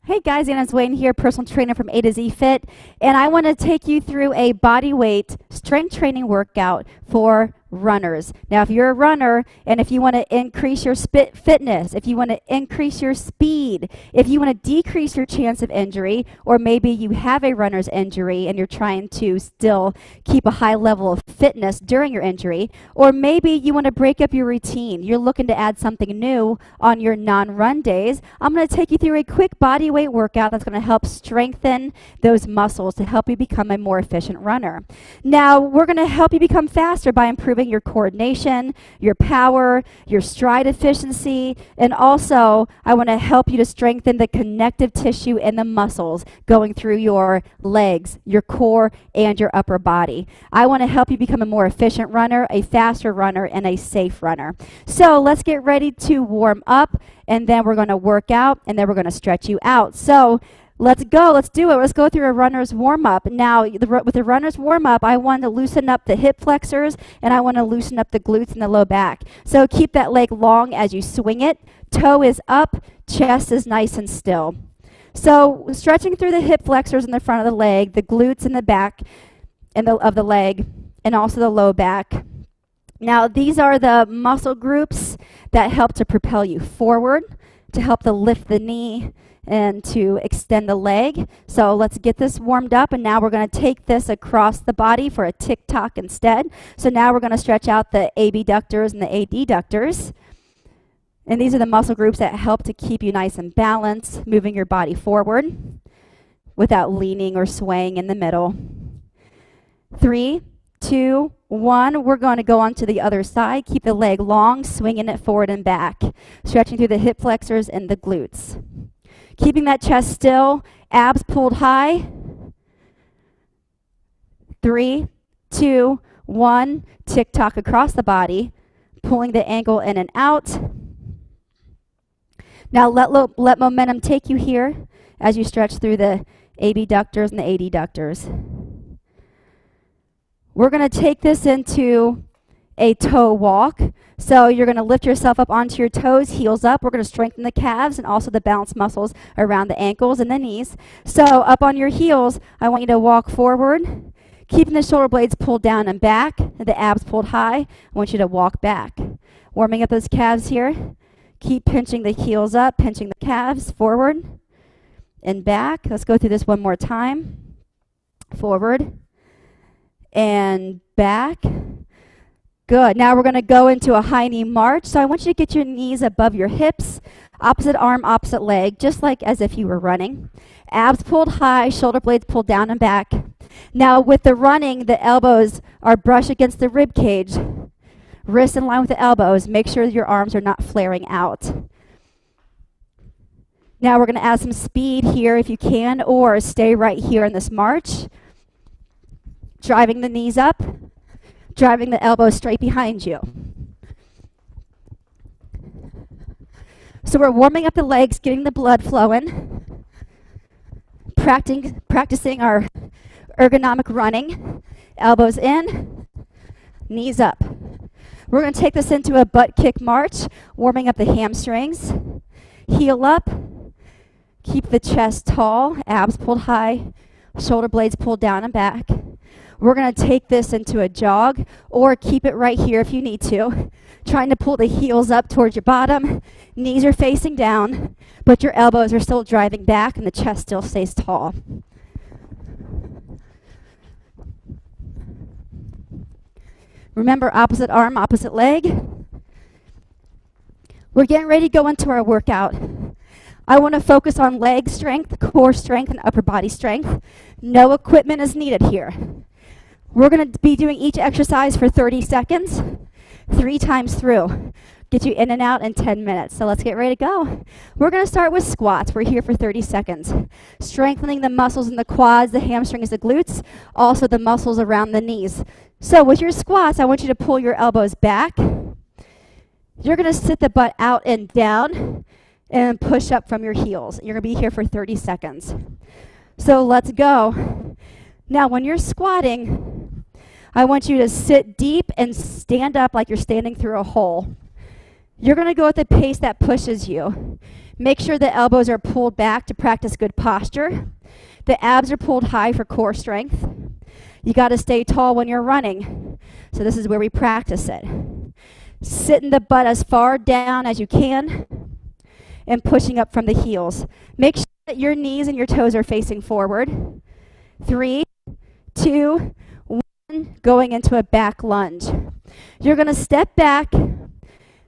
Hey guys, Anna's Wayne here, personal trainer from A to Z Fit, and I want to take you through a body weight strength training workout for runners. Now, if you're a runner and if you want to increase your fitness, if you want to increase your speed, if you want to decrease your chance of injury, or maybe you have a runner's injury and you're trying to still keep a high level of fitness during your injury, or maybe you want to break up your routine, you're looking to add something new on your non-run days, I'm going to take you through a quick body weight workout that's going to help strengthen those muscles to help you become a more efficient runner. Now, we're going to help you become faster by improving your coordination, your power, your stride efficiency, and also I want to help you to strengthen the connective tissue and the muscles going through your legs, your core, and your upper body. I want to help you become a more efficient runner, a faster runner, and a safe runner. So let's get ready to warm up, and then we're going to work out, and then we're going to stretch you out. So let's go. Let's do it. Let's go through a runner's warm-up. Now, with the runner's warm-up, I want to loosen up the hip flexors, and I want to loosen up the glutes and the low back. So keep that leg long as you swing it. Toe is up. Chest is nice and still. So stretching through the hip flexors in the front of the leg, the glutes in the back of the leg, and also the low back. Now, these are the muscle groups that help to propel you forward, to help to lift the knee, and to extend the leg. So let's get this warmed up, and now we're going to take this across the body for a tick-tock instead. So now we're going to stretch out the abductors and the adductors. And these are the muscle groups that help to keep you nice and balanced, moving your body forward without leaning or swaying in the middle. 3, 2, 1. We're going to go on to the other side. Keep the leg long, swinging it forward and back, stretching through the hip flexors and the glutes. Keeping that chest still, abs pulled high. 3, 2, 1. Tick-tock across the body, pulling the ankle in and out. Now let momentum take you here as you stretch through the abductors and the adductors. We're going to take this into a toe walk. So you're going to lift yourself up onto your toes, heels up. We're going to strengthen the calves and also the balance muscles around the ankles and the knees. So up on your heels, I want you to walk forward, keeping the shoulder blades pulled down and back, and the abs pulled high. I want you to walk back. Warming up those calves here. Keep pinching the heels up, pinching the calves forward and back. Let's go through this one more time. Forward and back. Good. Now we're going to go into a high knee march. So I want you to get your knees above your hips, opposite arm, opposite leg, just like as if you were running. Abs pulled high, shoulder blades pulled down and back. Now with the running, the elbows are brushed against the rib cage. Wrists in line with the elbows. Make sure your arms are not flaring out. Now we're going to add some speed here if you can, or stay right here in this march. Driving the knees up. Driving the elbows straight behind you. So we're warming up the legs, getting the blood flowing, practicing our ergonomic running. Elbows in, knees up. We're going to take this into a butt kick march, warming up the hamstrings. Heel up, keep the chest tall, abs pulled high, shoulder blades pulled down and back. We're going to take this into a jog, or keep it right here if you need to. Trying to pull the heels up towards your bottom. Knees are facing down, but your elbows are still driving back and the chest still stays tall. Remember, opposite arm, opposite leg. We're getting ready to go into our workout. I want to focus on leg strength, core strength, and upper body strength. No equipment is needed here. We're going to be doing each exercise for 30 seconds, 3 times through. Get you in and out in 10 minutes. So let's get ready to go. We're going to start with squats. We're here for 30 seconds. Strengthening the muscles in the quads, the hamstrings, the glutes, also the muscles around the knees. So with your squats, I want you to pull your elbows back. You're going to sit the butt out and down and push up from your heels. You're going to be here for 30 seconds. So let's go. Now, when you're squatting, I want you to sit deep and stand up like you're standing through a hole. You're going to go at the pace that pushes you. Make sure the elbows are pulled back to practice good posture. The abs are pulled high for core strength. You got to stay tall when you're running. So this is where we practice it. Sitting the butt as far down as you can and pushing up from the heels. Make sure that your knees and your toes are facing forward. 3, 2, 1, going into a back lunge. You're going to step back,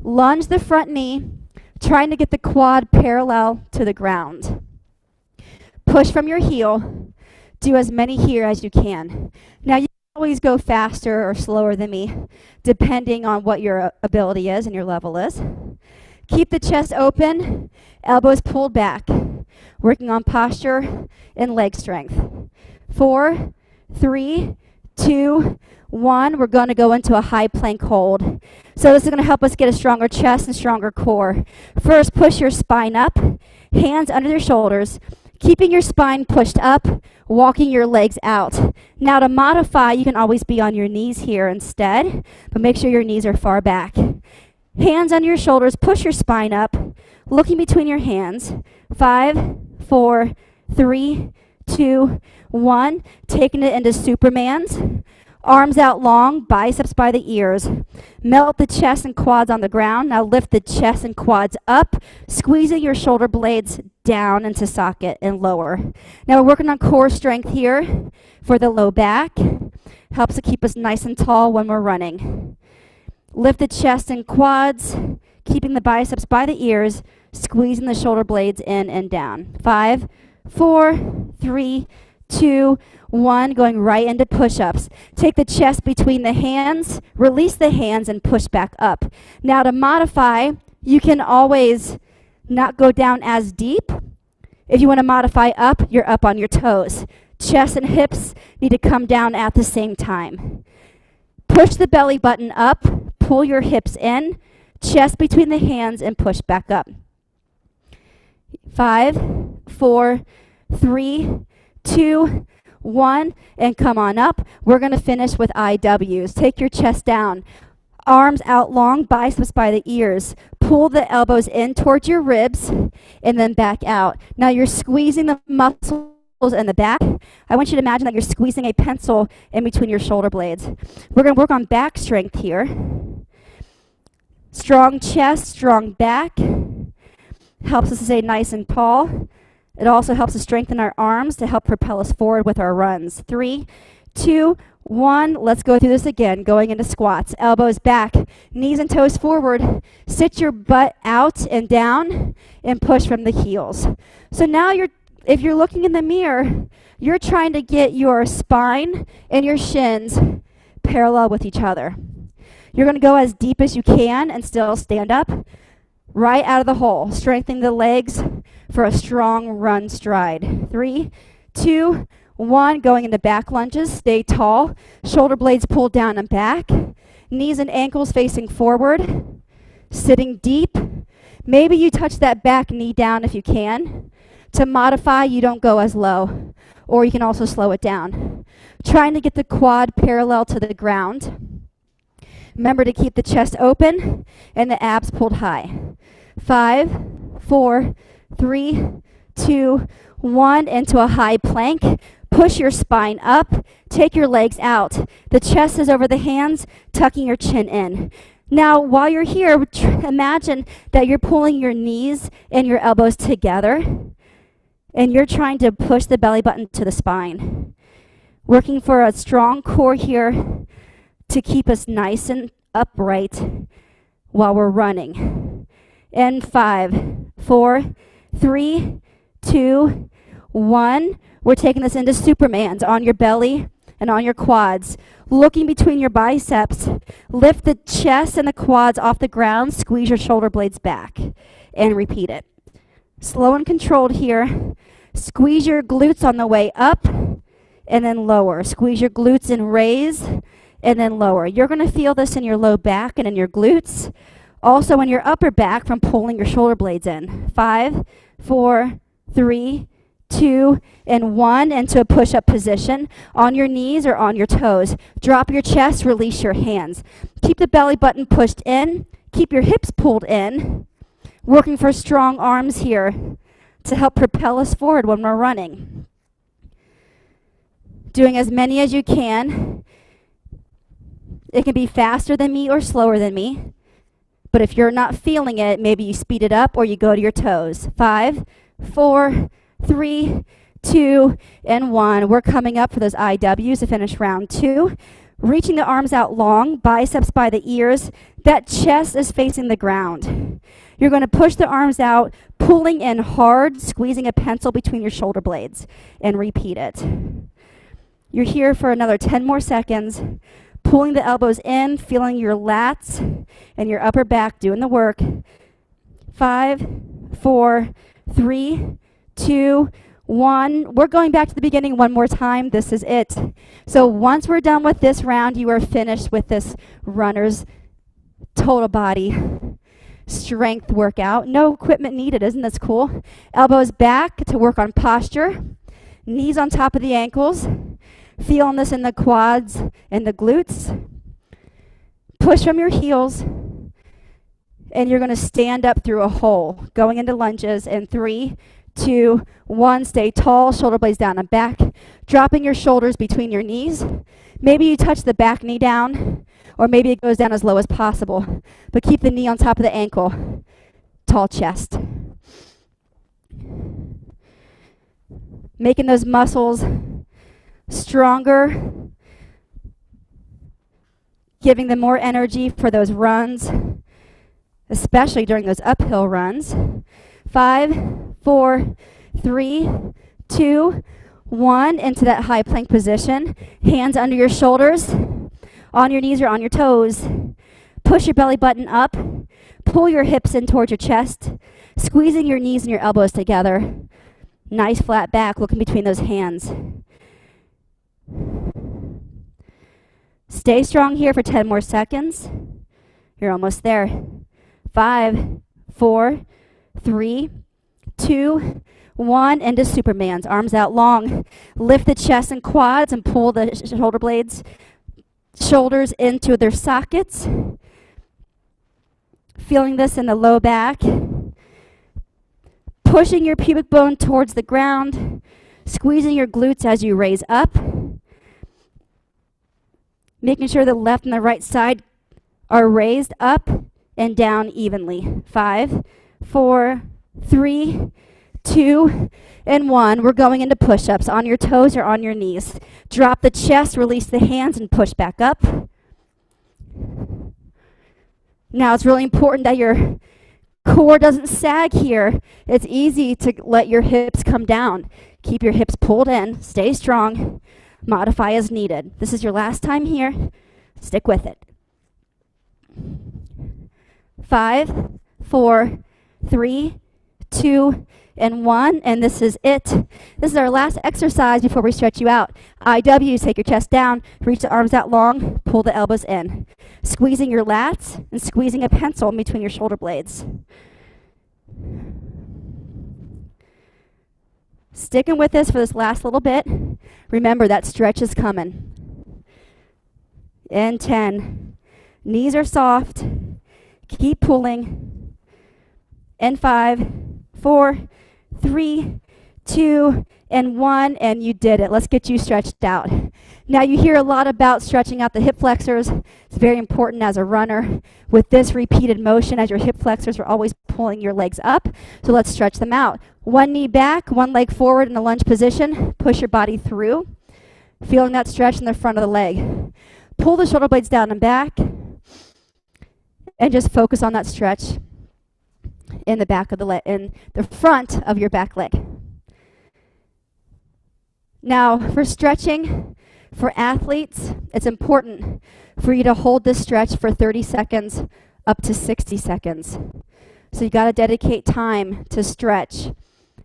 lunge the front knee, trying to get the quad parallel to the ground. Push from your heel. Do as many here as you can. Now you can always go faster or slower than me, depending on what your ability is and your level is. Keep the chest open, elbows pulled back, working on posture and leg strength. 4, 3, 2, 1. We're going to go into a high plank hold. So this is going to help us get a stronger chest and stronger core. First, push your spine up, hands under your shoulders, keeping your spine pushed up, walking your legs out. Now to modify, you can always be on your knees here instead, but make sure your knees are far back. Hands under your shoulders, push your spine up, looking between your hands. 5, 4, 3, 2, 1. Taking it into Supermans. Arms out long, biceps by the ears. Melt the chest and quads on the ground. Now lift the chest and quads up, squeezing your shoulder blades down into socket and lower. Now we're working on core strength here for the low back. Helps to keep us nice and tall when we're running. Lift the chest and quads, keeping the biceps by the ears, squeezing the shoulder blades in and down. 5, 4, 3, 2, 1, going right into push-ups. Take the chest between the hands, release the hands, and push back up. Now to modify, you can always not go down as deep. If you want to modify up, you're up on your toes. Chest and hips need to come down at the same time. Push the belly button up, pull your hips in, chest between the hands, and push back up. 5, 4, 3, 2, 1, and come on up. We're going to finish with IWs. Take your chest down. Arms out long, biceps by the ears. Pull the elbows in towards your ribs and then back out. Now you're squeezing the muscles in the back. I want you to imagine that you're squeezing a pencil in between your shoulder blades. We're going to work on back strength here. Strong chest, strong back. Helps us to stay nice and tall. It also helps us strengthen our arms to help propel us forward with our runs. 3, 2, 1. Let's go through this again. Going into squats. Elbows back, knees and toes forward. Sit your butt out and down and push from the heels. So now if you're looking in the mirror, you're trying to get your spine and your shins parallel with each other. You're going to go as deep as you can and still stand up. Right out of the hole, strengthening the legs for a strong run stride. 3, 2, 1, going into back lunges. Stay tall. Shoulder blades pulled down and back. Knees and ankles facing forward. Sitting deep. Maybe you touch that back knee down if you can. To modify, you don't go as low, or you can also slow it down. Trying to get the quad parallel to the ground. Remember to keep the chest open and the abs pulled high. 5, 4, 3, 2, 1, into a high plank. Push your spine up. Take your legs out. The chest is over the hands, tucking your chin in. Now, while you're here, imagine that you're pulling your knees and your elbows together, and you're trying to push the belly button to the spine. Working for a strong core here to keep us nice and upright while we're running. And 5, 4, 3, 2, 1. We're taking this into Supermans on your belly and on your quads. Looking between your biceps, lift the chest and the quads off the ground, squeeze your shoulder blades back, and repeat it. Slow and controlled here. Squeeze your glutes on the way up, and then lower. Squeeze your glutes and raise, and then lower. You're going to feel this in your low back and in your glutes. Also in your upper back from pulling your shoulder blades in. 5, 4, 3, 2, and 1, into a push-up position on your knees or on your toes. Drop your chest, release your hands. Keep the belly button pushed in. Keep your hips pulled in. Working for strong arms here to help propel us forward when we're running. Doing as many as you can. It can be faster than me or slower than me. But if you're not feeling it, maybe you speed it up or you go to your toes. 5, 4, 3, 2, and 1. We're coming up for those IWs to finish round 2. Reaching the arms out long, biceps by the ears. That chest is facing the ground. You're going to push the arms out, pulling in hard, squeezing a pencil between your shoulder blades, and repeat it. You're here for another 10 more seconds. Pulling the elbows in, feeling your lats and your upper back doing the work. 5, 4, 3, 2, 1. We're going back to the beginning one more time. This is it. So once we're done with this round, you are finished with this runner's total body strength workout. No equipment needed. Isn't this cool? Elbows back to work on posture. Knees on top of the ankles. Feeling this in the quads and the glutes. Push from your heels. And you're going to stand up through a hole. Going into lunges in 3, 2, 1. Stay tall, shoulder blades down and back. Dropping your shoulders between your knees. Maybe you touch the back knee down, or maybe it goes down as low as possible. But keep the knee on top of the ankle. Tall chest. Making those muscles stronger. Giving them more energy for those runs, especially during those uphill runs. 5, 4, 3, 2, 1. Into that high plank position. Hands under your shoulders, on your knees or on your toes. Push your belly button up. Pull your hips in towards your chest, squeezing your knees and your elbows together. Nice flat back, looking between those hands. Stay strong here for 10 more seconds. You're almost there. 5, 4, 3, 2, 1. Into Superman's. Arms out long. Lift the chest and quads and pull the shoulder blades, shoulders into their sockets. Feeling this in the low back. Pushing your pubic bone towards the ground. Squeezing your glutes as you raise up. Making sure the left and the right side are raised up and down evenly. 5, 4, 3, 2, and 1. We're going into push-ups on your toes or on your knees. Drop the chest, release the hands, and push back up. Now it's really important that your core doesn't sag here. It's easy to let your hips come down. Keep your hips pulled in. Stay strong. Modify as needed. This is your last time here. Stick with it. 5, 4, 3, 2, and 1. And this is it. This is our last exercise before we stretch you out. IWs, take your chest down, reach the arms out long, pull the elbows in. Squeezing your lats and squeezing a pencil in between your shoulder blades. Sticking with this for this last little bit. Remember, that stretch is coming. In 10. Knees are soft. Keep pulling. In 5, 4, 3, 2, and 1. And you did it. Let's get you stretched out. Now, you hear a lot about stretching out the hip flexors. It's very important as a runner. With this repeated motion, as your hip flexors are always pulling your legs up. So let's stretch them out. One knee back, one leg forward in a lunge position. Push your body through. Feeling that stretch in the front of the leg. Pull the shoulder blades down and back. And just focus on that stretch in the back of the leg, in the front of your back leg. Now, for stretching, for athletes, it's important for you to hold this stretch for 30 seconds up to 60 seconds. So you got to dedicate time to stretch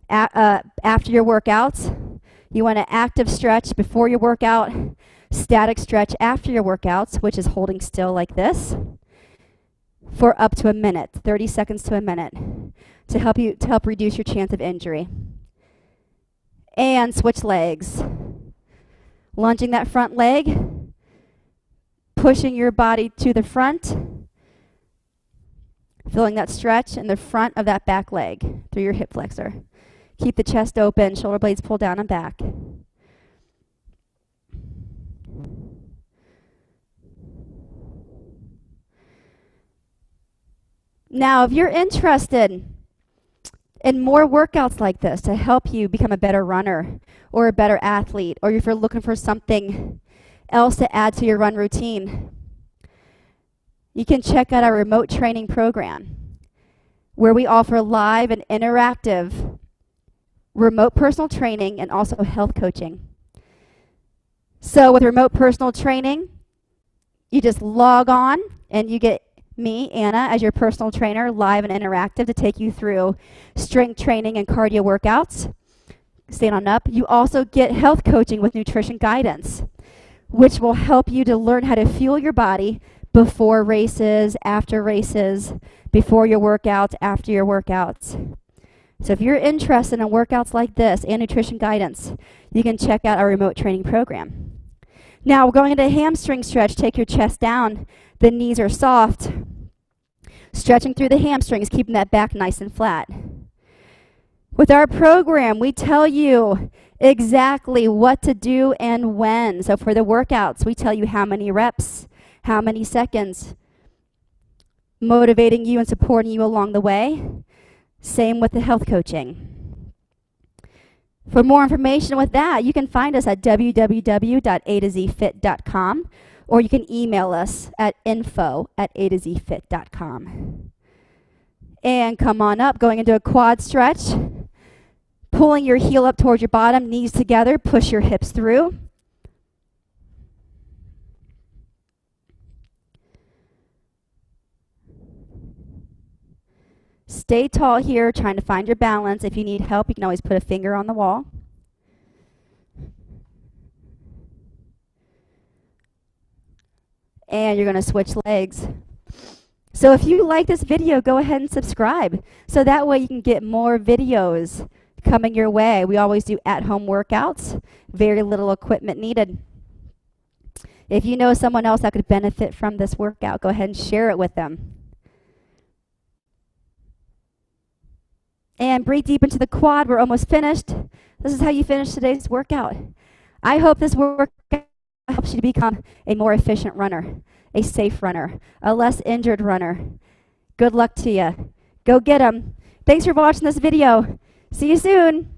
after your workouts. You want an active stretch before your workout, static stretch after your workouts, which is holding still like this, for up to a minute, 30 seconds to a minute, to help reduce your chance of injury. And switch legs. Lunging that front leg, pushing your body to the front, Feeling that stretch in the front of that back leg through your hip flexor. Keep the chest open, shoulder blades pulled down and back. Now, if you're interested in more workouts like this to help you become a better runner or a better athlete, or if you're looking for something else to add to your run routine, you can check out our remote training program, where we offer live and interactive remote personal training and also health coaching. So with remote personal training, you just log on and you get me, Anna, as your personal trainer, live and interactive to take you through strength training and cardio workouts. Stand on up. You also get health coaching with nutrition guidance, which will help you to learn how to fuel your body before races, after races, before your workouts, after your workouts. So if you're interested in workouts like this and nutrition guidance, you can check out our remote training program. Now we're going into a hamstring stretch. Take your chest down. The knees are soft. Stretching through the hamstrings, keeping that back nice and flat. With our program, we tell you exactly what to do and when. So for the workouts, we tell you how many reps, how many seconds, motivating you and supporting you along the way. Same with the health coaching. For more information with that, you can find us at www.a2zfit.com, or you can email us at info@a2zfit.com. And come on up, going into a quad stretch, pulling your heel up towards your bottom, knees together, push your hips through. Stay tall here, trying to find your balance. If you need help, you can always put a finger on the wall. And you're going to switch legs. So if you like this video, go ahead and subscribe. So that way you can get more videos coming your way. We always do at-home workouts, very little equipment needed. If you know someone else that could benefit from this workout, go ahead and share it with them. And breathe deep into the quad. We're almost finished. This is how you finish today's workout. I hope this workout helps you to become a more efficient runner, a safe runner, a less injured runner. Good luck to you. Go get 'em. Thanks for watching this video. See you soon.